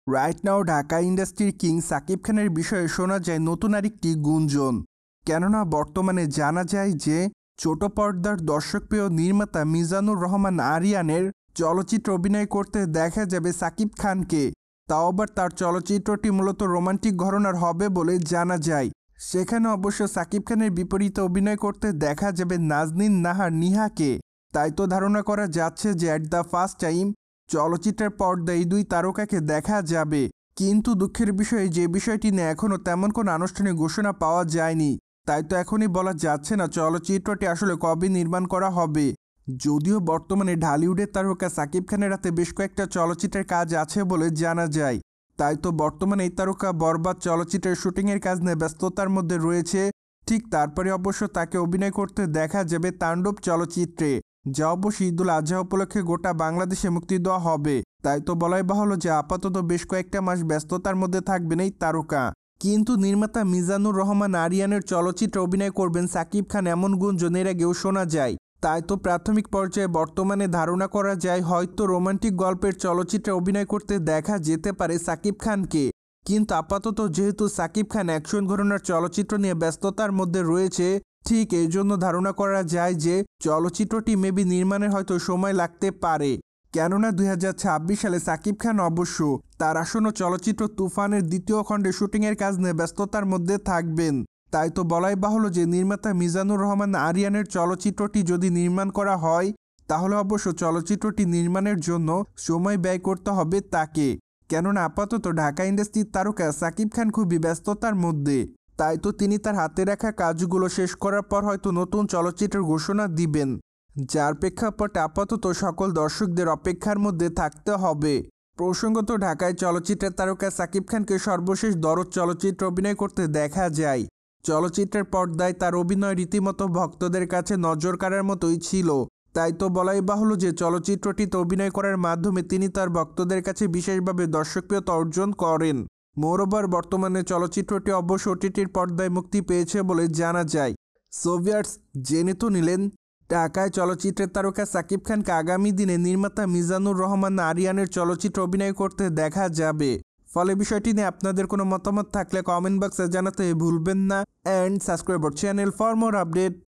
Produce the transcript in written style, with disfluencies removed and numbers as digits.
Right now Dhaka ইন্ডাস্ট্রির king Shakib খানের বিষয়ে শোনা যায় নতুন আরেকটি গুঞ্জন। কেননা বর্তমানে জানা যায় যে ছোট পর্দার দর্শকপ্রিয় নির্মাতা মিজানুর রহমান আরিয়ানের চলচ্চিত্র অভিনয় করতে দেখা যাবে সাকিব খানকে। তাও আবার তার চলচ্চিত্রটি মূলত রোমান্টিক ঘরানার হবে বলে জানা যায়। সেখানে অবশ্য সাকিব খানের বিপরীতে অভিনয় করতে দেখা যাবে নাজনীন নাহার নিহাকে। তাই তো ধারণা করা যাচ্ছে যে অ্যাট দ্য ফার্স্ট টাইম চলচ্চিত্রের পর্দায় এই দুই তারকাকে দেখা যাবে। কিন্তু দুঃখের বিষয় যে বিষয়টি নিয়ে এখনও তেমন কোনো আনুষ্ঠানিক ঘোষণা পাওয়া যায়নি। তাই তো এখনই বলা যাচ্ছে না চলচ্চিত্রটি আসলে কবে নির্মাণ করা হবে। যদিও বর্তমানে ঢালিউডের তারকা সাকিব খানের হাতে বেশ কয়েকটা চলচ্চিত্রের কাজ আছে বলে জানা যায়। তাই তো বর্তমানে এই তারকা বরবাদ চলচ্চিত্রের শুটিংয়ের কাজ নিয়ে ব্যস্ততার মধ্যে রয়েছে। ঠিক তারপরে অবশ্য তাকে অভিনয় করতে দেখা যাবে তাণ্ডব চলচ্চিত্রে, যা অবশ্য ঈদুল আজহা উপলক্ষে গোটা বাংলাদেশে মুক্তি দেওয়া হবে। তাই তো বলাই বাহুল্য যে আপাতত বেশ কয়েকটা মাস ব্যস্ততার মধ্যে থাকবেন এই তারকা। কিন্তু নির্মাতা মিজানুর রহমান আরিয়ানের চলচ্চিত্রে অভিনয় করবেন সাকিব খান এমন গুঞ্জন এর আগেও শোনা যায়। তাই তো প্রাথমিক পর্যায়ে বর্তমানে ধারণা করা যায় হয়তো রোমান্টিক গল্পের চলচ্চিত্রে অভিনয় করতে দেখা যেতে পারে সাকিব খানকে। কিন্তু আপাতত যেহেতু সাকিব খান অ্যাকশন ঘরানার চলচ্চিত্র নিয়ে ব্যস্ততার মধ্যে রয়েছে, ঠিক এই জন্য ধারণা করা যায় যে চলচ্চিত্রটি মেবি নির্মাণের হয়তো সময় লাগতে পারে। কেননা 2026 সালে সাকিব খান অবশ্য তার আসন্ন চলচ্চিত্র তুফানের দ্বিতীয় খণ্ডে শুটিংয়ের কাজ নিয়ে ব্যস্ততার মধ্যে থাকবেন। তাই তো বলাই বাহুল্য যে নির্মাতা মিজানুর রহমান আরিয়ানের চলচ্চিত্রটি যদি নির্মাণ করা হয়, তাহলে অবশ্য চলচ্চিত্রটি নির্মাণের জন্য সময় ব্যয় করতে হবে তাকে। কেননা আপাতত ঢাকা ইন্ডাস্ট্রির তারকা সাকিব খান খুবই ব্যস্ততার মধ্যে। তাই তো তিনি তার হাতে রাখা কাজগুলো শেষ করার পর হয়তো নতুন চলচ্চিত্রের ঘোষণা দিবেন, যার প্রেক্ষাপটে আপাতত সকল দর্শকদের অপেক্ষার মধ্যে থাকতে হবে। প্রসঙ্গত ঢাকায় চলচ্চিত্রের তারকা সাকিব খানকে সর্বশেষ দরদ চলচ্চিত্র অভিনয় করতে দেখা যায়। চলচ্চিত্রের পর্দায় তার অভিনয় রীতিমতো ভক্তদের কাছে নজর কাড়ার মতোই ছিল। তাই তো বলাই বাহুল্য যে চলচ্চিত্রটিতে অভিনয় করার মাধ্যমে তিনি তার ভক্তদের কাছে বিশেষভাবে দর্শকপ্রিয়তা অর্জন করেন। মোরওভার বর্তমানে চলচ্চিত্রটি অবশ্য ওটিটির পর্দায় মুক্তি পেয়েছে বলে জানা যায়। সোভিয়ার্স জেনে তো নিলেন ঢাকায় চলচ্চিত্রের তারকা সাকিব খানকে আগামী দিনে নির্মাতা মিজানুর রহমান আরিয়ানের চলচ্চিত্র অভিনয় করতে দেখা যাবে। ফলে বিষয়টি নিয়ে আপনাদের কোনো মতামত থাকলে কমেন্ট বক্সে জানাতে ভুলবেন না। And subscribe our channel for more update.